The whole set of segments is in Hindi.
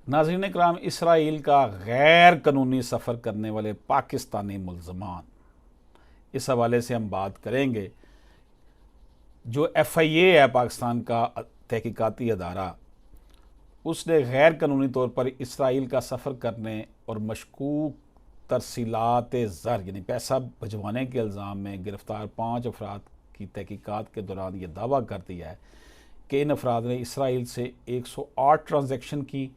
नाज़रीन इकराम, इसराइल का गैर कानूनी सफ़र करने वाले पाकिस्तानी मुल्ज़मान, इस हवाले से हम बात करेंगे। जो FIA है पाकिस्तान का तहकीकाती अदारा, उसने गैर कानूनी तौर पर इसराइल का सफ़र करने और मशकूक तरसीलात ज़र यानी पैसा भिजवाने के इल्ज़ाम में गिरफ़्तार 5 अफराद की तहकीकात के दौरान ये दावा कर दिया है कि इन अफराद ने इसराइल से 108 ट्रांजैक्शन की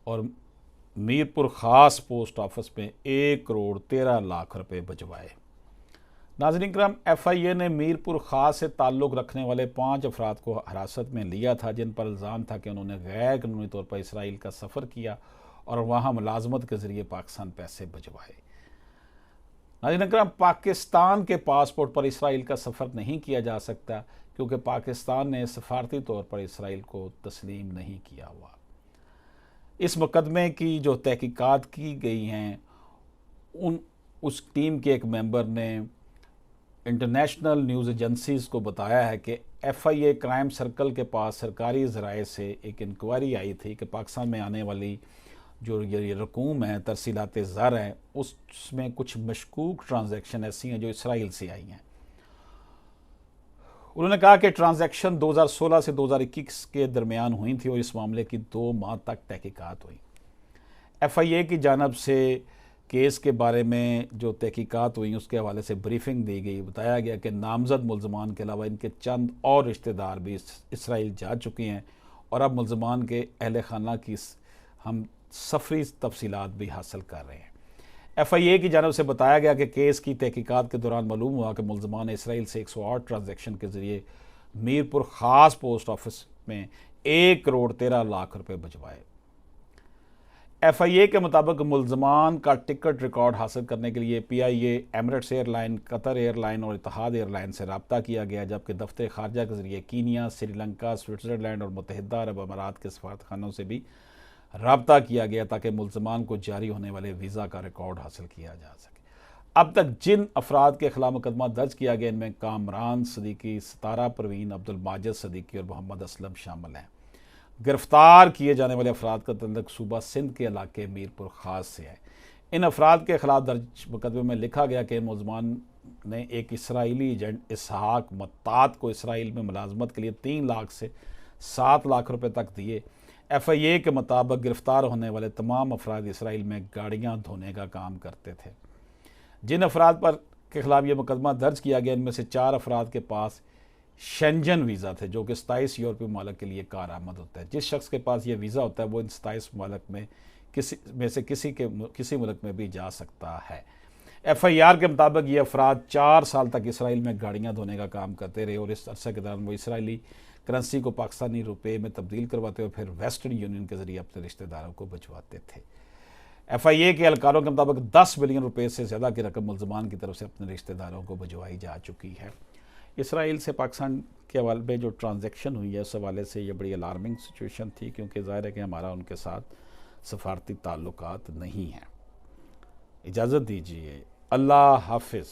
और मीरपुर ख़ास पोस्ट ऑफिस में 1 करोड़ 13 लाख रुपए भिजवाए। नाज़रीन करम, FIA ने मीरपुर ख़ास से ताल्लुक़ रखने वाले 5 अफराद को हिरासत में लिया था, जिन पर इल्ज़ाम था कि उन्होंने गैर कानूनी तौर पर इसराइल का सफ़र किया और वहाँ मुलाजमत के ज़रिए पाकिस्तान पैसे भिजवाए। नाज़रीन करम, पाकिस्तान के पासपोर्ट पर इसराइल का सफ़र नहीं किया जा सकता क्योंकि पाकिस्तान ने सफारती तौर पर इसराइल को तस्लीम नहीं किया हुआ। इस मुकदमे की जो तहकीकात की गई हैं, उस टीम के एक मेंबर ने इंटरनेशनल न्यूज़ एजेंसीज़ को बताया है कि FIA क्राइम सर्कल के पास सरकारी ज़राए से एक इंक्वायरी आई थी कि पाकिस्तान में आने वाली जो ये रकूम है, तरसीलात ज़र हैं, उसमें कुछ मशकूक ट्रांजैक्शन ऐसी हैं जो इसराइल से आई हैं। उन्होंने कहा कि ट्रांजैक्शन 2016 से 2021 के दरमियान हुई थी और इस मामले की 2 माह तक तहकीकात हुई। FIA की जानब से केस के बारे में जो तहकीकात हुई उसके हवाले से ब्रीफिंग दी गई। बताया गया कि नामजद मुल्ज़मान के अलावा इनके चंद और रिश्तेदार भी इसराइल जा चुके हैं और अब मुल्ज़मान के अहल खाना की हम सफरी तफसीलात भी हासिल कर रहे हैं। FIA की जानब से बताया गया कि केस की तहकीकात के दौरान मालूम हुआ कि मुल्ज़मान ने इसराइल से 108 ट्रांजैक्शन के ज़रिए मीरपुर ख़ास पोस्ट ऑफिस में 1 करोड़ 13 लाख रुपए भिजवाए। FIA के मुताबिक मुल्ज़मान का टिकट रिकॉर्ड हासिल करने के लिए PIA, Emirates airline, Qatar airline और इत्तेहाद एयरलाइन से रब्ता किया गया, जबकि दफ्तर खारजा के ज़रिए कीनिया, श्रीलंका, स्विट्ज़रलैंड और मुत्तहिदा अरब अमारात के सफारतखानों से भी रब्ता किया गया ताकि मुल्ज़मान को जारी होने वाले वीज़ा का रिकॉर्ड हासिल किया जा सके। अब तक जिन अफराद के खिलाफ मुकदमा दर्ज किया गया, इनमें कामरान सदीकी, सतारा परवीन, अब्दुल माजिद सदीकी और मोहम्मद असलम शामिल हैं। गिरफ्तार किए जाने वाले अफराद का तल्लुक सूबा सिंध के इलाके मीरपुर ख़ास से है। इन अफराद के खिलाफ दर्ज मुकदमे में लिखा गया कि मुल्ज़मान ने एक इसराइली एजेंट इसहाक मत्तात को इसराइल में मुलाजमत के लिए 3 लाख से 7 लाख रुपए तक दिए। FIA के मुताबिक गिरफ्तार होने वाले तमाम अफराद इसराइल में गाड़ियाँ धोने का काम करते थे। जिन अफराद पर के खिलाफ ये मुकदमा दर्ज किया गया, इनमें से 4 अफराद के पास शेंजन वीज़ा थे, जो कि 27 यूरोपीय मुमालिक के लिए कारआमद होता है। जिस शख्स के पास ये वीज़ा होता है वो इन 27 मुमालिक में किसी मुल्क में भी जा सकता है। FIR के मुताबिक ये अफराद 4 साल तक इसराइल में गाड़ियाँ धोने का काम करते रहे और इस अरसे के दौरान वो इसराइली करेंसी को पाकिस्तानी रुपये में तब्दील करवाते हुए फिर वेस्टर्न यूनियन के ज़रिए अपने रिश्तेदारों को भिजवाते थे। FIA के एहलकारों के मुताबिक 10 बिलियन रुपये से ज़्यादा की रकम मुल्ज़मान की तरफ से अपने रिश्तेदारों को भिजवाई जा चुकी है। इसराइल से पाकिस्तान के हवाले में जो ट्रांजैक्शन हुई है, उस हवाले से ये बड़ी अलार्मिंग सिचुएशन थी, क्योंकि ज़ाहिर है कि हमारा उनके साथ सफारती ताल्लुकात नहीं हैं। इजाज़त दीजिए। अल्लाह हाफिज़।